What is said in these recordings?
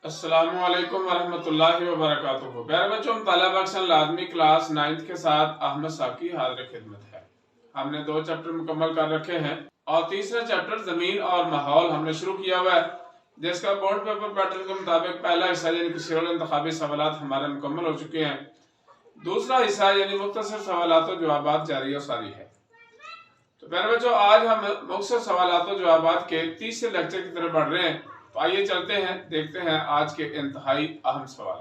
अस्सलामु अलैकुम वरहमतुल्लाहि वबरकातुहू। प्यारे बच्चों, मुताला पाकिस्तान लाज़मी क्लास 9th के साथ अहमद साकी हाज़िर खिदमत है। हमने 2 चैप्टर मुकम्मल कर रखे हैं और तीसरा चैप्टर ज़मीन और माहौल हमने शुरू किया हुआ है, जिसका बोर्ड पेपर पैटर्न के मुताबिक पहला हिस्सा यानी कि सिरल इंतखाबी सवालात हमारे मुकम्मल हो चुके हैं। दूसरा हिस्सा यानी मुख्तसर सवालात और जवाबात जारी और सारी है। तो प्यारे बच्चों, आज हम मुख्तसर सवालात और जवाबात के तीसरे लेक्चर की तरफ बढ़ रहे हैं। तो आइए चलते हैं, देखते हैं आज के इंतहाई अहम सवाल।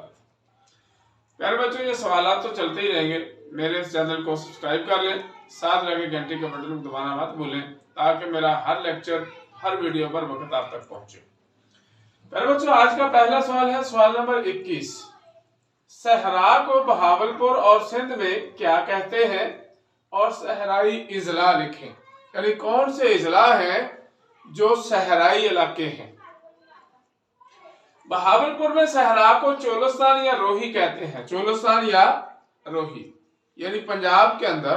प्यारे बच्चों, ये सवाल तो चलते ही रहेंगे। मेरे इस चैनल को सब्सक्राइब कर लें, साथ लगे घंटी के बटन को दबाना मत भूलें, ताकि मेरा हर लेक्चर हर वीडियो पर वक्त आप तक पहुंचे। प्यारे बच्चों, आज का पहला सवाल है सवाल नंबर 21। सहरा को बहावलपुर और सिंध में क्या कहते हैं और सहराई इजला लिखें। यानी कौन से इजला हैं जो सहराई इलाके हैं। बहावलपुर में सहरा को चोलिस्तान या रोही कहते हैं। चोलिस्तान या रोही यानी पंजाब के अंदर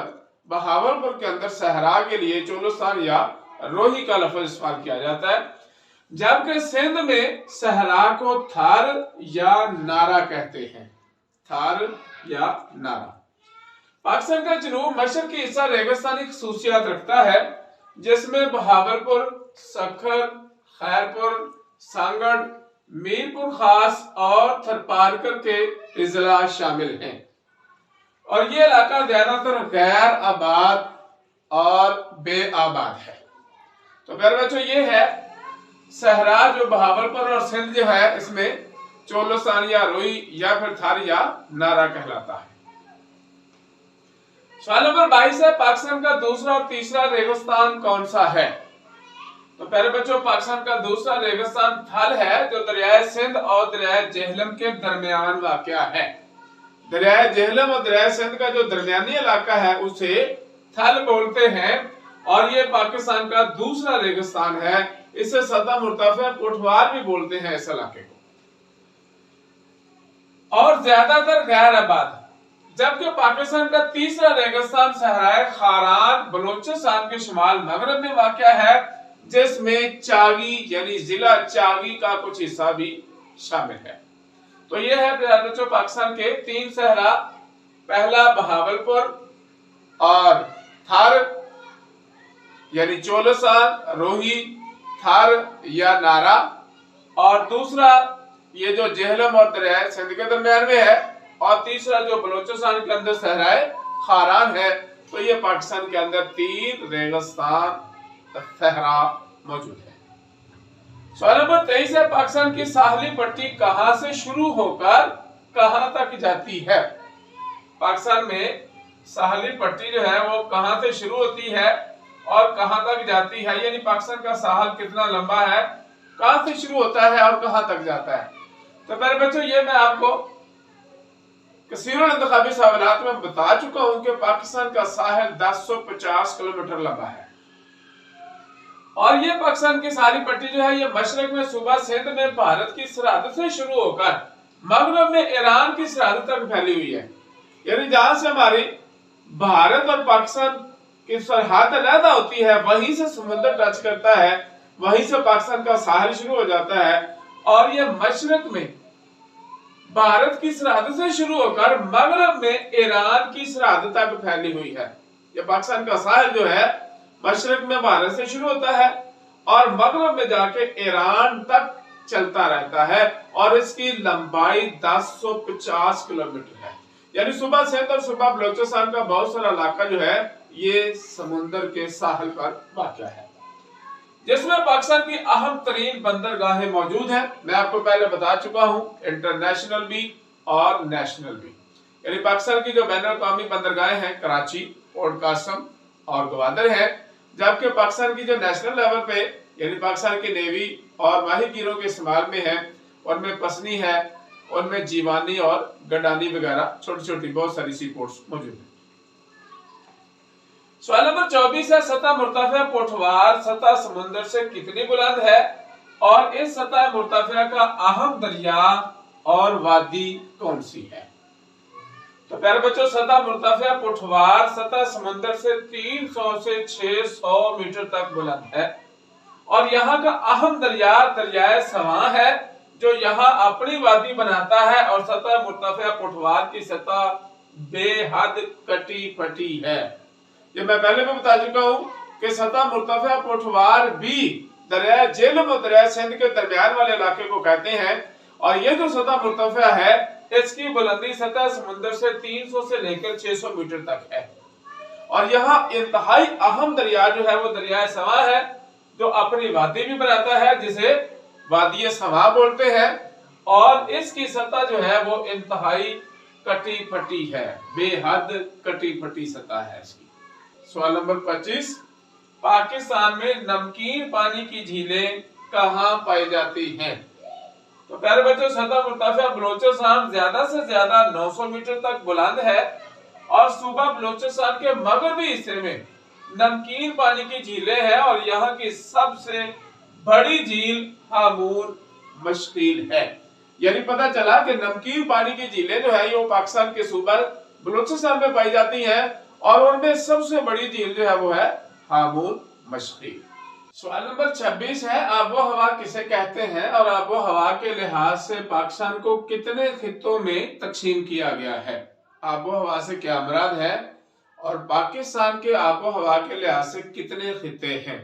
बहावलपुर के अंदर सहरा के लिए चोलिस्तान या रोही का लफ्ज इस्तेमाल किया जाता है, जबकि सिंध में सहरा को थार या नारा कहते हैं। थार या नारा। पाकिस्तान का जनूब मशरकी हिस्सा रेगिस्तानी खसूसियात रखता है, जिसमें बहावलपुर, सखर, खैरपुर, सांगड़, मीरपुर खास और थरपारकर के इजला शामिल हैं और ये इलाका ज्यादातर गैर आबाद और बेआबाद है। तो प्यारे बच्चों, ये है सहरा जो बहावलपुर और सिंध जो है, इसमें चोलिस्तान या रोही या फिर थार या नारा कहलाता है। सवाल नंबर 22 है, पाकिस्तान का दूसरा और तीसरा रेगिस्तान कौन सा है। तो पहले बच्चों, पाकिस्तान का दूसरा रेगिस्तान थल है, जो दरियाए सिंध और दरियाए जेहलम के दरमियान वाक़या है। दरियाए जेहलम और दरियाए सिंध का जो दरमियानी इलाका है उसे थल बोलते हैं और ये पाकिस्तान का दूसरा रेगिस्तान है। इसे सतह मुर्तफिया पुठवार भी बोलते हैं इस इलाके को, और ज्यादातर गैर आबाद। जबकि पाकिस्तान का तीसरा रेगिस्तान सहराए खारान बलोचिस्तान के शुमाल मगरब में वाक़या है, जिसमें चागी यानी जिला चागी का कुछ हिस्सा भी शामिल है। तो ये है प्यारे बच्चों पाकिस्तान के 3 सहरा। पहला बहावलपुर और थार यानी चोलिस्तान, रोही, थार या नारा, और दूसरा ये जो जेहलम और दरियाए सिंध के दरमियान में है, और तीसरा जो बलोचिस्तान के अंदर सहराए खारान है। तो ये पाकिस्तान के अंदर 3 रेगिस्तान सहरा मौजूद है। सवाल नंबर 23 है, पाकिस्तान की साहली पट्टी कहां से शुरू होकर कहां तक जाती है। पाकिस्तान में साहली पट्टी जो है वो कहां से शुरू होती है और कहां तक जाती है, यानी पाकिस्तान का साहल कितना लंबा है, कहां से शुरू होता है और कहां तक जाता है। तो मेरे बच्चों, ये मैं आपको कसीरुल इंतखाबी सवालात में बता चुका हूं कि पाकिस्तान का साहिल 1050 किलोमीटर लंबा है और ये पाकिस्तान की सारी पट्टी जो है ये मशरक में सूबा सिंध में भारत की सरहद से शुरू होकर मगरब में ईरान की सरहद तक फैली हुई है। यानी जहां से हमारी भारत और पाकिस्तान की सरहद अलग होती है, वहीं से समुद्र टच करता है, वहीं से पाकिस्तान का साहिल शुरू हो जाता है और ये मशरक में भारत की सरहद से शुरू होकर मगरब में ईरान की सरहद तक फैली हुई है। ये पाकिस्तान का साहिल जो है मशरक में भारत से शुरू होता है और मगरब में जाके ईरान तक चलता रहता है और इसकी लंबाई 1050 किलोमीटर है। यानी सूबा सिंध और सूबा बलोचिस्तान का बहुत सारा इलाका जो है ये समुद्र के साहिल पर वाक़या है, जिसमें पाकिस्तान की अहम तरीन बंदरगाहें मौजूद हैं। मैं आपको पहले बता चुका हूं, इंटरनेशनल भी और नेशनल भी। यानी पाकिस्तान की जो बैनुल अक़वामी बंदरगाहें हैं कराची, पोर्ट कासम और ग्वादर है, जबकि पाकिस्तान की जो नेशनल लेवल पे यानी पाकिस्तान की नेवी और माहिरगिरों के इस्तेमाल में है, उनमें पसनी है, उनमें जीवानी और गडानी वगैरह छोटी छोटी बहुत सारी सी पोर्ट्स मौजूद है। सवाल नंबर 24 है, सतह मुर्तफिया पोठवार सतह समुद्र से कितनी बुलंद है और इस सतह मुर्तफिया का अहम दरिया और वादी कौन सी है। तो प्यारे बच्चों, सतह मुर्तफिया पुठवार सतह समुद्र से 300 से 600 मीटर तक बुलंद है और यहाँ का अहम दरिया दरियाए सवां है, जो यहाँ अपनी वादी बनाता है, और सतह मुर्तफिया पुठवार की सतह बेहद कटी फटी है। ये मैं पहले भी बता चुका हूँ कि सतह मुर्तफिया पुठवार भी दरिया झेलम और दरिया सिंध के दरमियान वाले इलाके को कहते हैं। और ये जो सतह मुर्तफिया है, इसकी बुलंदी सतह समुद्र से 300 से लेकर 600 मीटर तक है। और यहाँ इंतहाई अहम दरिया जो है वो दरिया सवा है, जो अपनी वादी भी बनाता है, जिसे वादी सवा बोलते हैं। और इसकी सतह जो है वो इंतहाई कटी फटी है, बेहद कटी फटी सतह है इसकी। सवाल नंबर 25, पाकिस्तान में नमकीन पानी की झीलें कहाँ पाई जाती हैं? तो प्यारे बच्चों, सतह मुर्तफिया बलोचिस्तान ज्यादा से ज्यादा 900 मीटर तक बुलंद है, और सूबा बलोचिस्तान के मगरबी हिस्से में नमकीन पानी की झीलें हैं, और यहाँ की सबसे बड़ी झील हामूर मशकील है। यानी पता चला कि नमकीन पानी की झीलें जो है वो पाकिस्तान के सूबा बलोचिस्तान में पाई जाती हैं, और उनमें सबसे बड़ी झील जो है वो है हामूर मशकील। सवाल नंबर 26 है, आबो हवा किसे कहते हैं, और आबो हवा के लिहाज से पाकिस्तान को कितने खित्तों में तकसीम किया गया है? आबो हवा से क्या मुराद है, और पाकिस्तान के आबो हवा के लिहाज से कितने खित्ते हैं?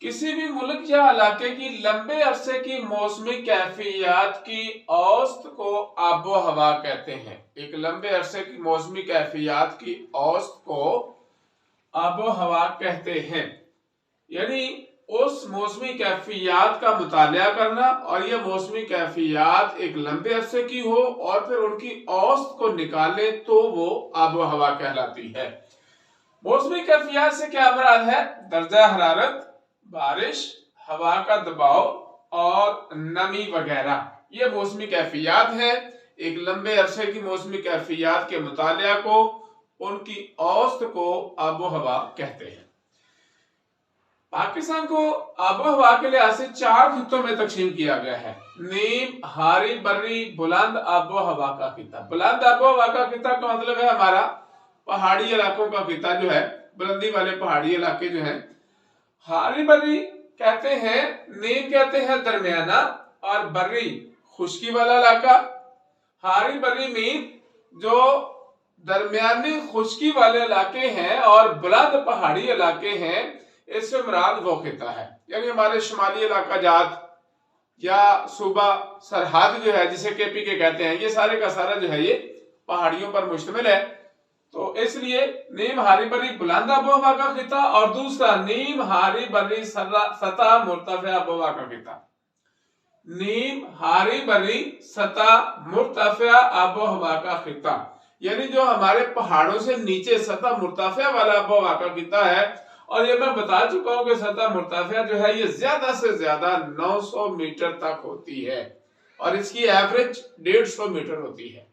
किसी भी मुल्क या इलाके की लंबे अरसे की मौसमी कैफियत की औसत को आबो हवा कहते हैं। एक लंबे अरसे की मौसमी कैफियत की औसत को आबो हवा कहते हैं। यानी उस मौसमी कैफियत का मुतालिया करना, और ये मौसमी कैफियत एक लंबे अरसे की हो और फिर उनकी औसत को निकाले तो वो आबो हवा कहलाती है। मौसमी कैफियत से क्या मुराद है? दर्जा हरारत, बारिश, हवा का दबाव और नमी वगैरह, ये मौसमी कैफियत है। एक लंबे अरसे की मौसमी कैफियत के मुतालिया को, उनकी औसत को आबो हवा कहते हैं। पाकिस्तान को आबो हवा के लिहाज से 4 खित्तों में तकसीम किया गया है। नीम, हारी, बर्री, बुलंद आबो हवा का खित्ता। बुलंद आबो हवा का खित्ता का मतलब है हमारा पहाड़ी इलाकों का खित्ता जो है, बुलंदी वाले पहाड़ी इलाके जो हैं। हारी बर्री कहते हैं, नीम कहते हैं दरमियाना, और बर्री खुश्की वाला इलाका। हारी बर्री मीन जो दरमियानी खुश्की वाले इलाके हैं और बुलंद पहाड़ी इलाके हैं, इससे मुराद वो खित्ता है। यानी हमारे शुमाली इलाका जात या सूबा सरहद जो है, जिसे केपी के कहते हैं, ये सारे का सारा जो है ये पहाड़ियों पर मुश्तमिल है। तो इसलिए नीम हारी बर्री बुलंद आबो हवा का खित्ता, और दूसरा नीम हारी बर्री सतह मुर्तफिया आबो हवा का खित्ता। नीम हारी बर्री सतह मुर्तफिया आबो हवा का खित्ता, यानी जो हमारे पहाड़ों से नीचे सतह मुर्तफिया वाला आबो हवा का खित्ता है। और ये मैं बता चुका हूं कि सतह मुर्तफिया जो है ये ज्यादा से ज्यादा 900 मीटर तक होती है, और इसकी एवरेज 150 मीटर होती है।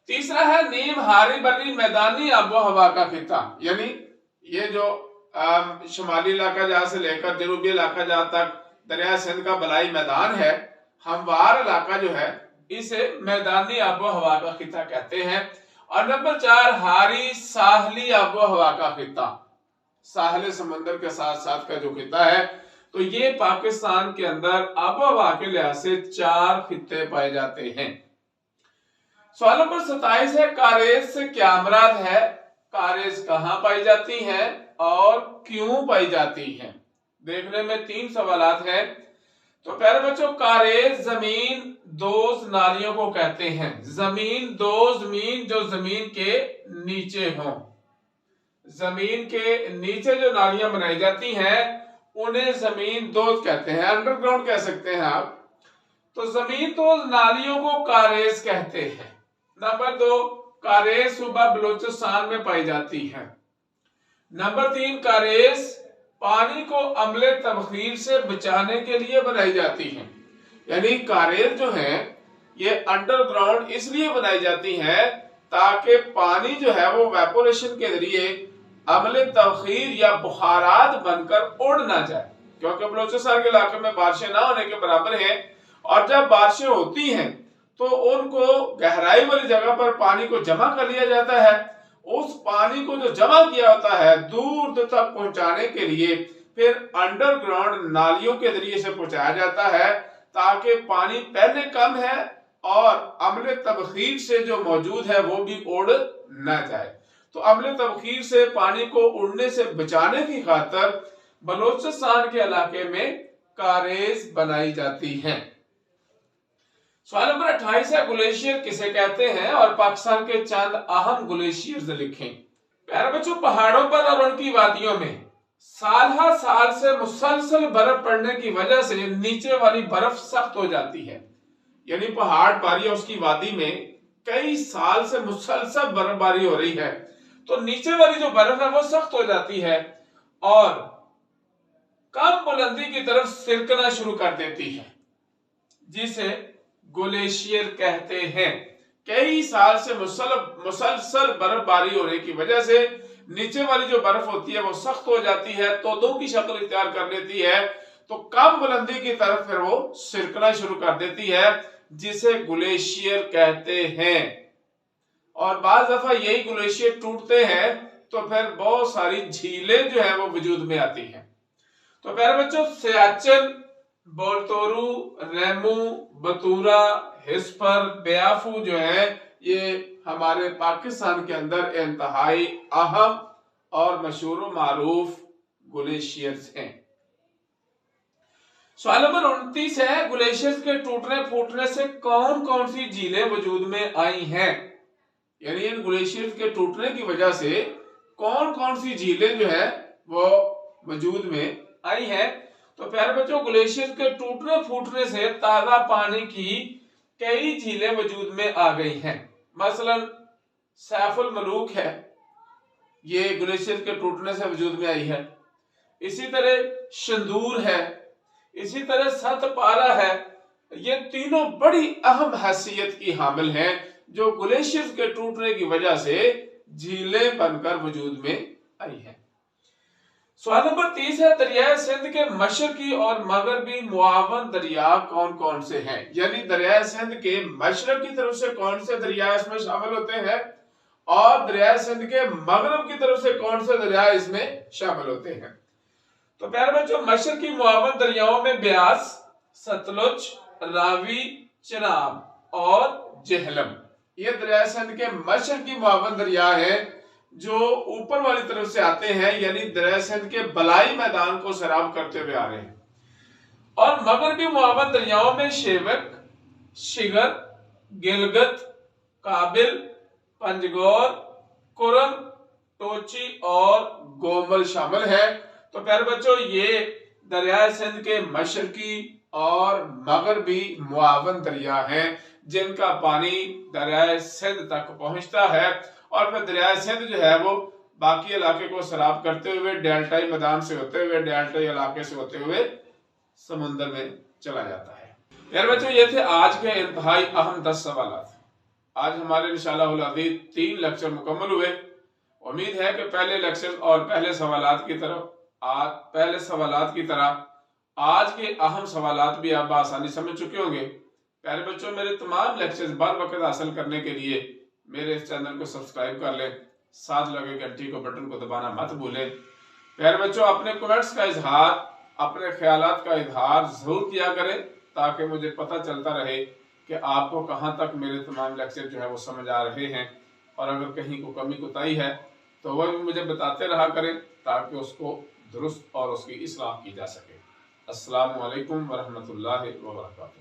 तीसरा है नीम हारी बर्री मैदानी आबो हवा का खित्ता, यानी ये जो शुमाली इलाका जहां से लेकर जनूबी इलाका जहां तक दरिया सिंध का बलाई मैदान है, हमवार इलाका जो है, इसे मैदानी आबो हवा का खित्ता कहते हैं। और नंबर 4 हारी साहली आबो हवा का खित्ता, साहले समंदर के साथ साथ का जो खित्ता है। तो ये पाकिस्तान के अंदर आबो हवा के लिहाज से 4 खित्ते पाए जाते हैं। सवाल नंबर 27 है, कारेज से क्या मुराद है? कारेज कहाँ पाई जाती है और क्यों पाई जाती है? देखने में 3 सवालात हैं। तो प्यारे बच्चों, कारेज जमीन दोज नालियों को कहते हैं। जमीन दोज मीन जो जमीन के नीचे हों, जमीन के नीचे जो नालियां बनाई जाती हैं उन्हें जमीन दोज कहते हैं, अंडरग्राउंड कह सकते हैं आप। तो जमीन दोज नालियों को कारेज कहते हैं। नंबर 2, कारेज सूबा बलोचिस्तान में पाई जाती है। नंबर 3, कारेज पानी को अमले तबखीर से बचाने के लिए बनाई जाती है। यानी कारेज जो है ये अंडरग्राउंड इसलिए बनाई जाती है ताकि पानी जो है वो वेपोरेशन के जरिए अमले तबखीर या बुखारात बनकर उड़ ना जाए, क्योंकि बलोचिस्तान के इलाके में बारिशें ना होने के बराबर हैं। और जब बारिशें होती हैं तो उनको गहराई वाली जगह पर पानी को जमा कर लिया जाता है। उस पानी को जो जमा किया होता है दूर तक पहुंचाने के लिए پھر انڈر گراؤنڈ نالیوں کے ذریعے سے پہنچایا جاتا ہے تاکہ پانی پہلے کم ہے اور عمل تبخیر سے جو موجود ہے وہ بھی اڑ نہ جائے۔ تو عمل تبخیر سے پانی کو اڑنے سے بچانے کی خاطر بلوچستان کے علاقے میں کاریز بنائی جاتی ہیں۔ سوال نمبر 28 ہے گلیشیئر کسے کہتے ہیں اور پاکستان کے چند اہم گلیشیئرز لکھیں۔ پیارے بچوں، پہاڑوں پر اور ان کی وادیوں میں سال ہر سال سے مسلسل برف پڑنے کی وجہ سے نیچے والی برف سخت ہو جاتی ہے، یعنی پہاڑ پاری اس کی وادی میں کئی سال سے مسلسل برف باری ہو رہی ہے تو نیچے والی جو برف ہے وہ سخت ہو جاتی ہے اور کم بلندی کی طرف سرکنا شروع کر دیتی ہے، جسے گلیشیئر کہتے ہیں۔ کئی سال سے مسلسل برف باری ہونے کی وجہ سے نیچے والی جو برف ہوتی ہے وہ سخت ہو جاتی ہے، تودوں کی شکل اختیار کر لیتی ہے تو کم بلندی کی طرف پھر وہ سرکنا شروع کر دیتی ہے، جسے گلیشیئر کہتے ہیں۔ اور بعض دفعہ یہی گلیشیئر ٹوٹتے ہیں تو پھر بہت ساری جھیلیں جو ہیں وہ وجود میں آتی ہیں۔ تو پیارے بچوں، سیاچن، بولتورو، ریمو، بطورا، ہسپر، بیافو جو ہیں یہ ہمارے پاکستان کے اندر انتہائی اہم اور مشہور و معروف گلیشیئرز ہیں۔ سوال نمبر 29 ہے گلیشیئرز کے ٹوٹنے پھوٹنے سے کون کون سی جھیلیں وجود میں آئی ہیں، یعنی ان گلیشیئرز کے ٹوٹنے کی وجہ سے کون کون سی جھیلیں جو ہیں وہ وجود میں آئی ہیں۔ تو پیارے بچوں، گلیشیئرز کے ٹوٹنے پھوٹنے سے تازہ پانی کی کئی جھیلیں وجود میں آ گئی ہیں، مثلا سیف الملوک ہے، یہ گلیشیئر کے ٹوٹنے سے وجود میں آئی ہے۔ اسی طرح شندور ہے، اسی طرح ست پارا ہے۔ یہ تینوں بڑی اہم حیثیت کی حامل ہیں جو گلیشیئرز کے ٹوٹنے کی وجہ سے جھیلیں بن کر وجود میں آئی ہیں۔ سوال نمبر 30 ہے دریائے سندھ کے مشرقی اور مغربی معاون دریا کون کون سے ہیں، یعنی دریائے سندھ کے مشرق کی طرف سے کون سے دریائے اس میں شامل ہوتے ہیں اور دریائے سندھ کے مغرب کی طرف سے کون سے دریائے اس میں شامل ہوتے ہیں۔ تو پیارے بچوں، مشرقی معاون دریاؤں میں بیاس، ستلج، راوی، چناب اور جہلم، یہ دریائے سندھ کے مشرقی معاون دریا ہیں جو اوپر والی طرف سے آتے ہیں، یعنی دریائے سندھ کے بلائی میدان کو سیراب کرتے ہوئے آ رہے ہیں۔ اور مغربی معاون دریاؤں میں شیوک، شگر، گلگت، کابل، پنجگور، کرم، ٹوچی اور گومل شامل ہیں۔ تو پیارے بچوں، یہ دریائے سندھ کے مشرقی اور مغربی معاون دریا ہیں جن کا پانی دریائے سندھ تک پہنچتا ہے اور پھر دریائے سندھ جو ہے وہ باقی علاقے کو سیراب کرتے ہوئے ڈیلٹائی میدان سے ہوتے ہوئے ڈیلٹائی علاقے سے ہوتے ہوئے سمندر میں چلا جاتا ہے۔ پیارے بچوں، یہ تھے آج کے انتہائی اہم 10 سوالات۔ آج ہمارے انشاءاللہ العزیز 3 لیکچر مکمل ہوئے۔ امید ہے کہ پہلے لیکچر اور پہلے سوالات کی طرح آج کے اہم سوالات بھی آپ آسانی سمجھ چکے ہوں گے۔ پیارے بچوں، میرے تمام لیکچرز بر وقت حاصل کرنے کے لیے میرے اس چینل کو سبسکرائب کر لیں، ساتھ لگے گھنٹی کو بٹن کو دبانا مت بھولیں۔ پیارے بچوں، اپنے کمنٹس کا اظہار، اپنے خیالات کا اظہار ضرور کیا کریں تاکہ مجھے پتہ چلتا رہے کہ آپ کو کہاں تک میرے تمام لیکچر جو ہے وہ سمجھ آ رہے ہیں، اور اگر کہیں کو کمی کوتاہی ہے تو وہ بھی مجھے بتاتے رہا کریں تاکہ اس کو درست اور اس کی اصلاح کی جا سکے۔ السلام علیکم ورحمۃ اللہ وبرکاتہ۔